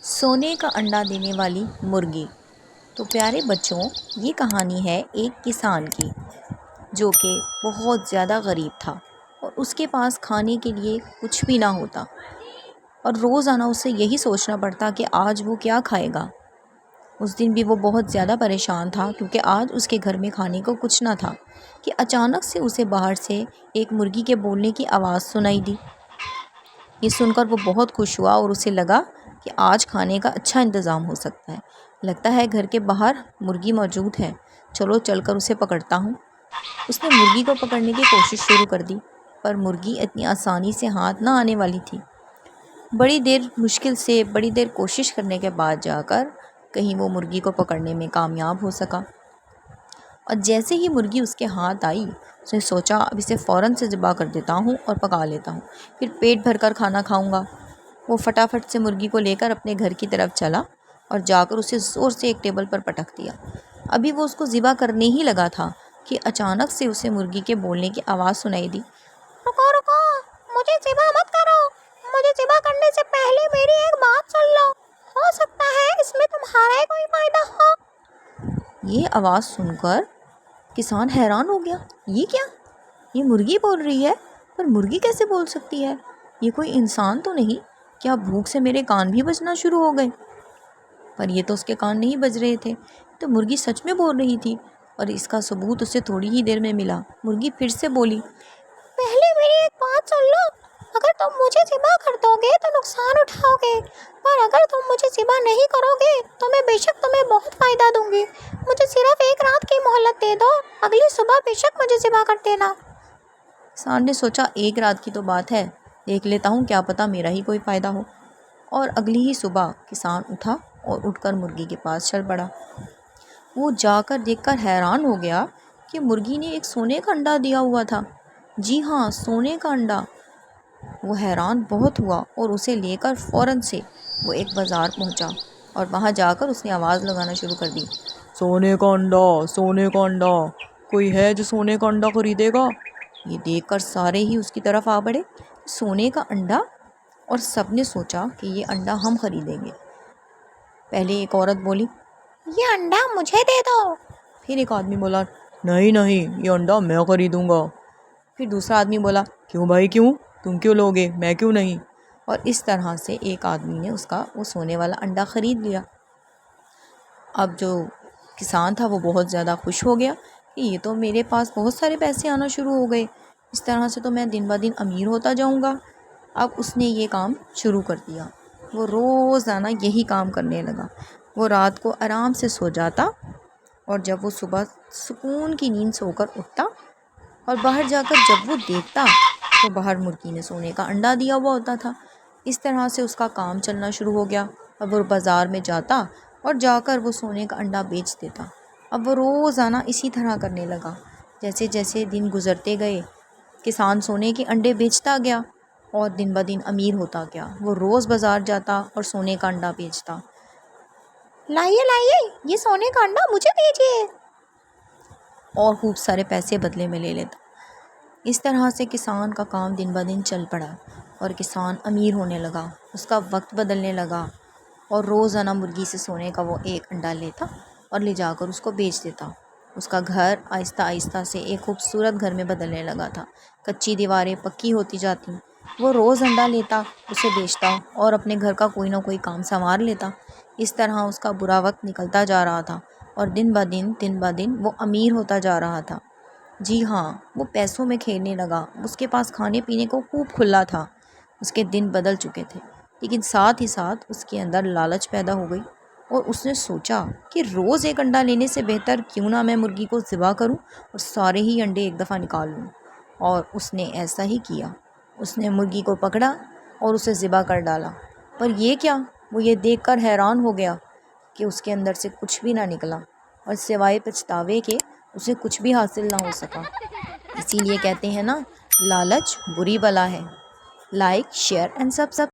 سونے کا انڈا دینے والی مرغی۔ تو پیارے بچوں، یہ کہانی ہے ایک کسان کی جو کہ بہت زیادہ غریب تھا اور اس کے پاس کھانے کے لیے کچھ بھی نہ ہوتا اور روزانہ اسے یہی سوچنا پڑتا کہ آج وہ کیا کھائے گا۔ اس دن بھی وہ بہت زیادہ پریشان تھا کیونکہ آج اس کے گھر میں کھانے کو کچھ نہ تھا کہ اچانک سے اسے باہر سے ایک مرغی کے بولنے کی آواز سنائی دی۔ یہ سن کر وہ بہت خوش ہوا اور اسے لگا کہ آج کھانے کا اچھا انتظام ہو سکتا ہے۔ لگتا ہے گھر کے باہر مرغی موجود ہے، چلو چل کر اسے پکڑتا ہوں۔ اس نے مرغی کو پکڑنے کی کوشش شروع کر دی، پر مرغی اتنی آسانی سے ہاتھ نہ آنے والی تھی۔ بڑی دیر کوشش کرنے کے بعد جا کر کہیں وہ مرغی کو پکڑنے میں کامیاب ہو سکا۔ اور جیسے ہی مرغی اس کے ہاتھ آئی، اس نے سوچا اب اسے فوراً سے ذبح کر دیتا ہوں اور پکا لیتا ہوں، پھر پیٹ بھر کر کھانا کھاؤں گا۔ وہ فٹافٹ سے مرغی کو لے کر اپنے گھر کی طرف چلا اور جا کر اسے زور سے ایک ٹیبل پر پٹک دیا۔ ابھی وہ اس کو ذبح کرنے ہی لگا تھا کہ اچانک سے اسے مرغی کے بولنے کی آواز سنائی دی۔ رکو رکو، مجھے ذبح مت کرو، مجھے ذبح کرنے سے پہلے میری ایک بات سن لو، ہو سکتا ہے اس میں تمہارا کوئی فائدہ ہو۔ یہ آواز سن کر کسان حیران ہو گیا، یہ کیا؟ یہ مرغی بول رہی ہے، پر مرغی کیسے بول سکتی ہے؟ یہ کوئی انسان تو نہیں؟ کیا بھوک سے میرے کان بھی بجنا شروع ہو گئے؟ پر یہ تو اس کے کان نہیں بج رہے تھے، تو مرغی سچ میں بول رہی تھی اور اس کا ثبوت اسے تھوڑی ہی دیر میں ملا۔ مرغی پھر سے بولی، پہلے میری ایک بات سن لو، اگر تم مجھے ذبح کر دو گے تو نقصان اٹھاؤ گے، پر اگر تم مجھے ذبح نہیں کرو گے تو میں بے شک تمہیں بہت فائدہ دوں گی۔ مجھے صرف ایک رات کی مہلت دے دو، اگلی صبح بے شک مجھے ذبح کر دینا۔ کسان نے سوچا ایک رات کی تو بات ہے، دیکھ لیتا ہوں، کیا پتہ میرا ہی کوئی فائدہ ہو۔ اور اگلی ہی صبح کسان اٹھا اور اٹھ کر مرغی کے پاس چل پڑا۔ وہ جا کر دیکھ کر حیران ہو گیا کہ مرغی نے ایک سونے کا انڈا دیا ہوا تھا۔ جی ہاں، سونے کا انڈا۔ وہ حیران بہت ہوا اور اسے لے کر فوراً سے وہ ایک بازار پہنچا اور وہاں جا کر اس نے آواز لگانا شروع کر دی، سونے کا انڈا، سونے کا انڈا، کوئی ہے جو سونے کا انڈا خریدے گا؟ یہ دیکھ کر سارے ہی اس کی طرف آ بڑھے، سونے کا انڈا، اور سب نے سوچا کہ یہ انڈا ہم خریدیں گے۔ پہلے ایک عورت بولی، یہ انڈا مجھے دے دو۔ پھر ایک آدمی بولا، نہیں نہیں، یہ انڈا میں خریدوں گا۔ پھر دوسرا آدمی بولا، کیوں بھائی کیوں؟ تم کیوں لوگے، میں کیوں نہیں؟ اور اس طرح سے ایک آدمی نے وہ سونے والا انڈا خرید لیا۔ اب جو کسان تھا وہ بہت زیادہ خوش ہو گیا کہ یہ تو میرے پاس بہت سارے پیسے آنا شروع ہو گئے، اس طرح سے تو میں دن بہ دن امیر ہوتا جاؤں گا۔ اب اس نے یہ کام شروع کر دیا، وہ روزانہ یہی کام کرنے لگا۔ وہ رات کو آرام سے سو جاتا اور جب وہ صبح سکون کی نیند سو کر اٹھتا اور باہر جا کر جب وہ دیکھتا تو باہر مرغی نے سونے کا انڈا دیا ہوا ہوتا تھا۔ اس طرح سے اس کا کام چلنا شروع ہو گیا۔ اب وہ بازار میں جاتا اور جا کر وہ سونے کا انڈا بیچ دیتا۔ اب وہ روزانہ اسی طرح کرنے لگا۔ جیسے جیسے دن گزرتے گئے، کسان سونے کے انڈے بیچتا گیا اور دن بہ دن امیر ہوتا گیا۔ وہ روز بازار جاتا اور سونے کا انڈا بیچتا۔ لائیے لائیے، یہ سونے کا انڈا مجھے دیجیے، اور خوب سارے پیسے بدلے میں لے لیتا۔ اس طرح سے کسان کا کام دن بہ دن چل پڑا اور کسان امیر ہونے لگا، اس کا وقت بدلنے لگا اور روزانہ مرغی سے سونے کا وہ ایک انڈا لیتا اور لے جا کر اس کو بیچ دیتا۔ اس کا گھر آہستہ آہستہ سے ایک خوبصورت گھر میں بدلنے لگا تھا، کچی دیواریں پکی ہوتی جاتی۔ وہ روز انڈا لیتا، اسے بیچتا اور اپنے گھر کا کوئی نہ کوئی کام سنوار لیتا۔ اس طرح اس کا برا وقت نکلتا جا رہا تھا اور دن بہ دن وہ امیر ہوتا جا رہا تھا۔ جی ہاں، وہ پیسوں میں کھیلنے لگا، اس کے پاس کھانے پینے کو خوب کھلا تھا۔ اس کے دن بدل چکے تھے، لیکن ساتھ ہی ساتھ اس کے اندر لالچ پیدا ہو گئی اور اس نے سوچا کہ روز ایک انڈا لینے سے بہتر کیوں نہ میں مرغی کو ذبح کروں اور سارے ہی انڈے ایک دفعہ نکال لوں۔ اور اس نے ایسا ہی کیا، اس نے مرغی کو پکڑا اور اسے ذبح کر ڈالا۔ پر یہ کیا؟ وہ یہ دیکھ کر حیران ہو گیا کہ اس کے اندر سے کچھ بھی نہ نکلا اور سوائے پچھتاوے کے اسے کچھ بھی حاصل نہ ہو سکا۔ اسی لیے کہتے ہیں نا، لالچ بری بلا ہے۔ Like, share and subscribe.